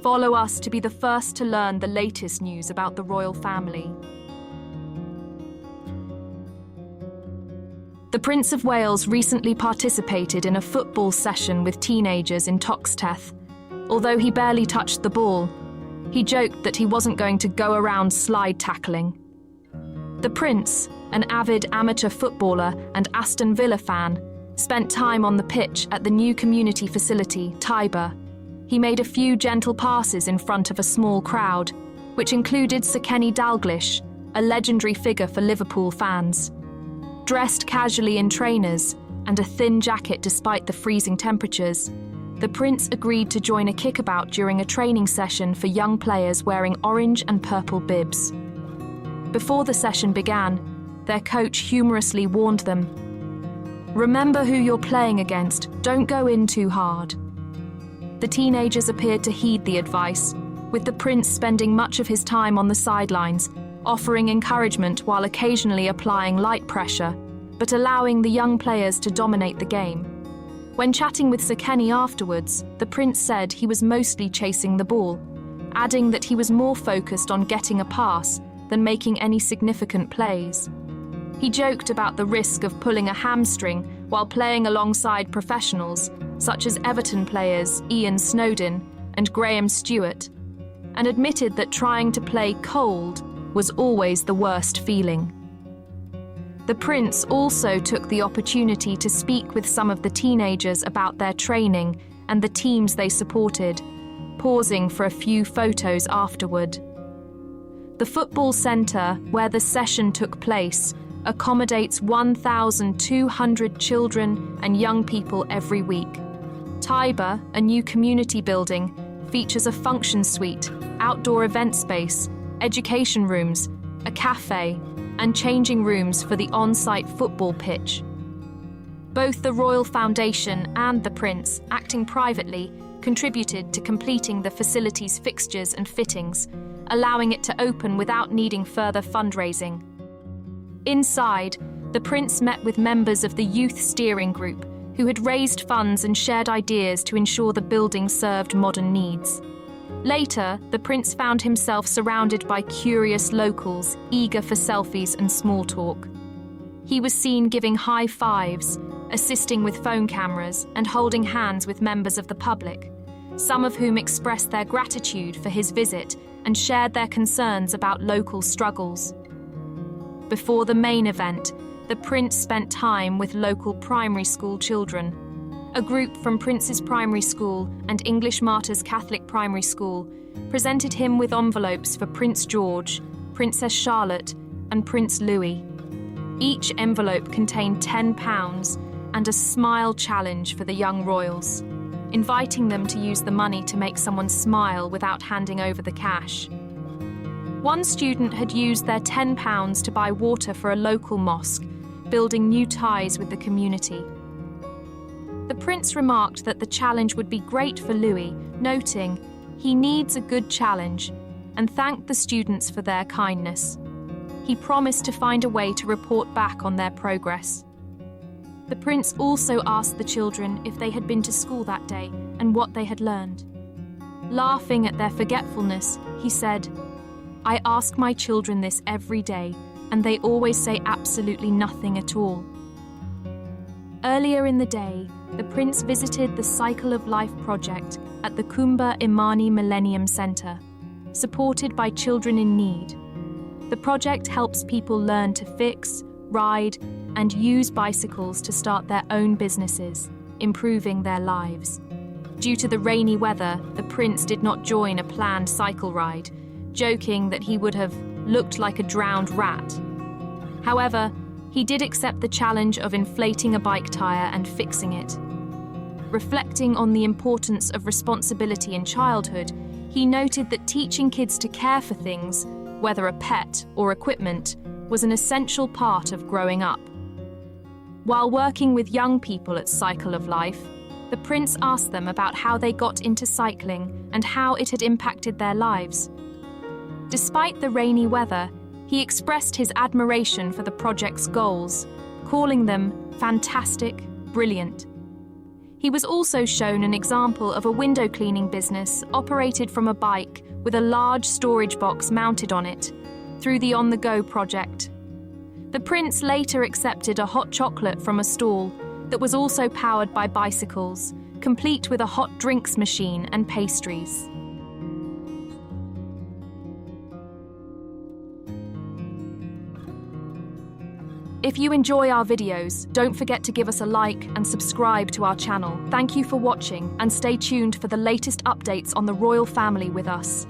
Follow us to be the first to learn the latest news about the royal family. The Prince of Wales recently participated in a football session with teenagers in Toxteth. Although he barely touched the ball, he joked that he wasn't going to go around slide tackling. The Prince, an avid amateur footballer and Aston Villa fan, spent time on the pitch at the new community facility, Tiber. He made a few gentle passes in front of a small crowd, which included Sir Kenny Dalglish, a legendary figure for Liverpool fans. Dressed casually in trainers and a thin jacket despite the freezing temperatures, the Prince agreed to join a kickabout during a training session for young players wearing orange and purple bibs. Before the session began, their coach humorously warned them, "Remember who you're playing against, don't go in too hard." The teenagers appeared to heed the advice, with the Prince spending much of his time on the sidelines, offering encouragement while occasionally applying light pressure, but allowing the young players to dominate the game. When chatting with Sir Kenny afterwards, the Prince said he was mostly chasing the ball, adding that he was more focused on getting a pass than making any significant plays. He joked about the risk of pulling a hamstring while playing alongside professionals, such as Everton players Ian Snowden and Graham Stewart, and admitted that trying to play cold was always the worst feeling. The Prince also took the opportunity to speak with some of the teenagers about their training and the teams they supported, pausing for a few photos afterward. The football centre where the session took place accommodates 1,200 children and young people every week. Tiber, a new community building, features a function suite, outdoor event space, education rooms, a cafe, and changing rooms for the on-site football pitch. Both the Royal Foundation and the Prince, acting privately, contributed to completing the facility's fixtures and fittings, allowing it to open without needing further fundraising. Inside, the Prince met with members of the Youth Steering Group, who had raised funds and shared ideas to ensure the building served modern needs. Later, the Prince found himself surrounded by curious locals, eager for selfies and small talk. He was seen giving high fives, assisting with phone cameras, and holding hands with members of the public, some of whom expressed their gratitude for his visit and shared their concerns about local struggles. Before the main event, the Prince spent time with local primary school children. A group from Prince's Primary School and English Martyrs Catholic Primary School presented him with envelopes for Prince George, Princess Charlotte, and Prince Louis. Each envelope contained £10 and a smile challenge for the young royals, inviting them to use the money to make someone smile without handing over the cash. One student had used their £10 to buy water for a local mosque, building new ties with the community. The Prince remarked that the challenge would be great for Louis, noting, "He needs a good challenge," and thanked the students for their kindness. He promised to find a way to report back on their progress. The Prince also asked the children if they had been to school that day and what they had learned. Laughing at their forgetfulness, he said, "I ask my children this every day, and they always say absolutely nothing at all." Earlier in the day, the Prince visited the Cycle of Life project at the Kumba Imani Millennium Centre, supported by children in need. The project helps people learn to fix, ride, and use bicycles to start their own businesses, improving their lives. Due to the rainy weather, the Prince did not join a planned cycle ride, joking that he would have looked like a drowned rat. However, he did accept the challenge of inflating a bike tire and fixing it. Reflecting on the importance of responsibility in childhood, he noted that teaching kids to care for things, whether a pet or equipment, was an essential part of growing up. While working with young people at Cycle of Life, the Prince asked them about how they got into cycling and how it had impacted their lives. Despite the rainy weather, he expressed his admiration for the project's goals, calling them fantastic, brilliant. He was also shown an example of a window cleaning business operated from a bike with a large storage box mounted on it through the On the Go project. The prince later accepted a hot chocolate from a stall that was also powered by bicycles, complete with a hot drinks machine and pastries. If you enjoy our videos, don't forget to give us a like and subscribe to our channel. Thank you for watching and stay tuned for the latest updates on the royal family with us.